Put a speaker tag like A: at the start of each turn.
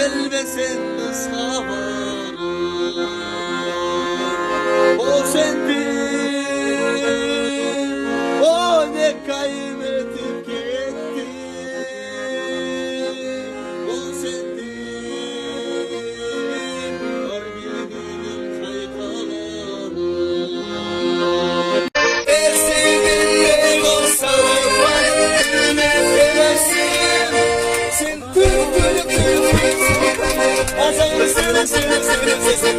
A: gelmesin ısmarım. O sendin, o ne kaybedip gitti. O sendin, var bir günüm kayıtalanım. Eğer sevgilin olsa kalbime seversin. Sen tüm azalır senin